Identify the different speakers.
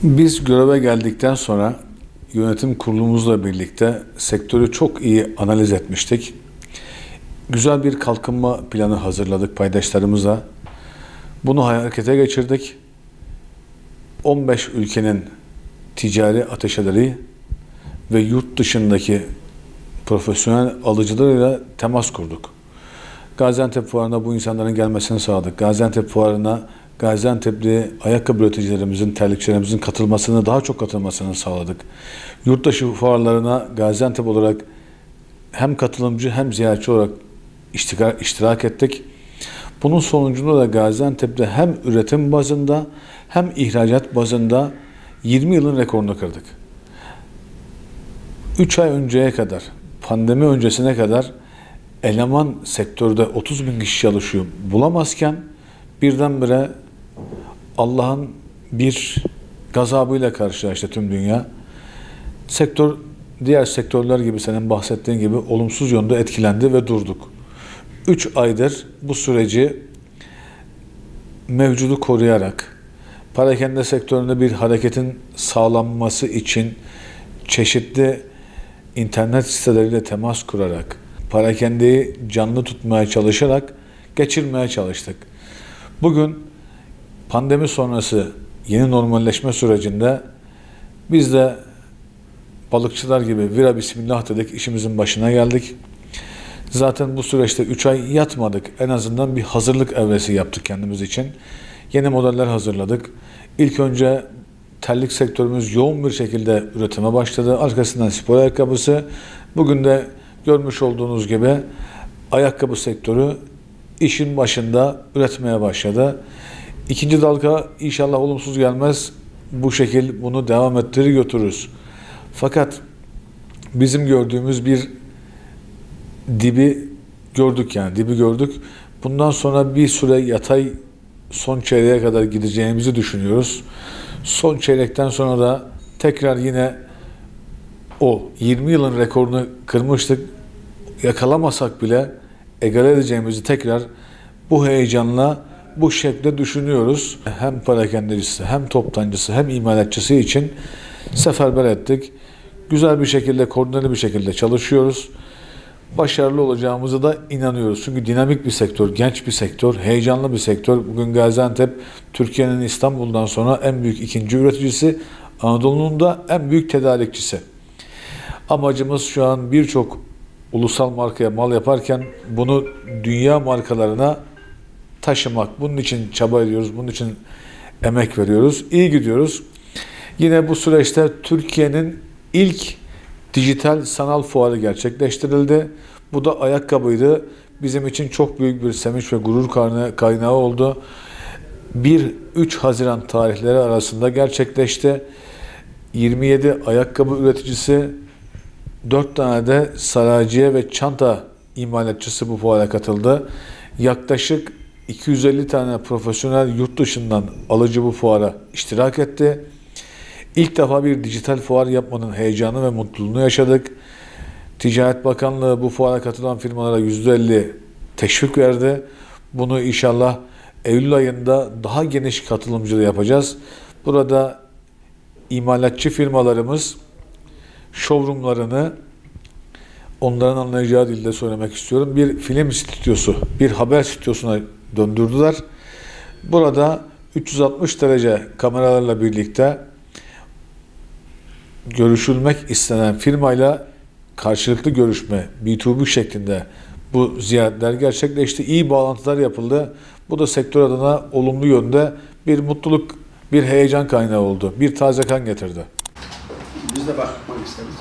Speaker 1: Biz göreve geldikten sonra yönetim kurulumuzla birlikte sektörü çok iyi analiz etmiştik. Güzel bir kalkınma planı hazırladık paydaşlarımıza. Bunu harekete geçirdik. 15 ülkenin ticari ateşeleri ve yurt dışındaki profesyonel alıcılarıyla temas kurduk. Gaziantep Fuarı'na bu insanların gelmesini sağladık. Gaziantep Fuarı'na Gaziantep'li ayakkabı üreticilerimizin, terlikçilerimizin katılmasını, daha çok katılmasını sağladık. Yurtdışı fuarlarına Gaziantep olarak hem katılımcı hem ziyaretçi olarak iştirak ettik. Bunun sonucunda da Gaziantep'te hem üretim bazında hem ihracat bazında 20 yılın rekorunu kırdık. 3 ay önceye kadar, pandemi öncesine kadar eleman sektörde 30 bin kişi çalışıyor bulamazken birdenbire Allah'ın bir gazabıyla karşılaştı tüm dünya. Sektör diğer sektörler gibi senin bahsettiğin gibi olumsuz yönde etkilendi ve durduk. 3 aydır bu süreci mevcudu koruyarak perakende sektöründe bir hareketin sağlanması için çeşitli internet siteleriyle temas kurarak perakendeyi canlı tutmaya çalışarak geçirmeye çalıştık. Bugün pandemi sonrası yeni normalleşme sürecinde biz de balıkçılar gibi vira bismillah dedik, işimizin başına geldik. Zaten bu süreçte 3 ay yatmadık. En azından bir hazırlık evresi yaptık kendimiz için. Yeni modeller hazırladık. İlk önce terlik sektörümüz yoğun bir şekilde üretime başladı. Arkasından spor ayakkabısı. Bugün de görmüş olduğunuz gibi ayakkabı sektörü işin başında üretmeye başladı. İkinci dalga inşallah olumsuz gelmez. Bu şekil bunu devam ettirir götürürüz. Fakat bizim gördüğümüz bir dibi gördük yani. Dibi gördük. Bundan sonra bir süre yatay son çeyreğe kadar gideceğimizi düşünüyoruz. Son çeyrekten sonra da tekrar yine o 20 yılın rekorunu kırmıştık. Yakalamasak bile egale edeceğimizi tekrar bu heyecanla, bu şekilde düşünüyoruz. Hem perakendecisi, hem toptancısı, hem imalatçısı için seferber ettik. Güzel bir şekilde, koordineli bir şekilde çalışıyoruz. Başarılı olacağımıza da inanıyoruz. Çünkü dinamik bir sektör, genç bir sektör, heyecanlı bir sektör. Bugün Gaziantep, Türkiye'nin İstanbul'dan sonra en büyük ikinci üreticisi, Anadolu'nun da en büyük tedarikçisi. Amacımız şu an birçok ulusal markaya mal yaparken bunu dünya markalarına taşımak. Bunun için çaba ediyoruz, bunun için emek veriyoruz. İyi gidiyoruz. Yine bu süreçte Türkiye'nin ilk dijital sanal fuarı gerçekleştirildi. Bu da ayakkabıydı. Bizim için çok büyük bir sevinç ve gurur kaynağı oldu. 1-3 Haziran tarihleri arasında gerçekleşti. 27 ayakkabı üreticisi, 4 tane de saraciye ve çanta imalatçısı bu fuara katıldı. Yaklaşık 250 tane profesyonel yurt dışından alıcı bu fuara iştirak etti. İlk defa bir dijital fuar yapmanın heyecanı ve mutluluğunu yaşadık. Ticaret Bakanlığı bu fuara katılan firmalara %50 teşvik verdi. Bunu inşallah Eylül ayında daha geniş katılımcılığı yapacağız. Burada imalatçı firmalarımız showroomlarını onların anlayacağı dilde söylemek istiyorum. Bir film stüdyosu, bir haber stüdyosuna döndürdüler. Burada 360 derece kameralarla birlikte görüşülmek istenen firmayla karşılıklı görüşme, B2B şeklinde bu ziyaretler gerçekleşti. İyi bağlantılar yapıldı. Bu da sektör adına olumlu yönde bir mutluluk, bir heyecan kaynağı oldu. Bir taze kan getirdi.
Speaker 2: Biz de bakmak isteriz.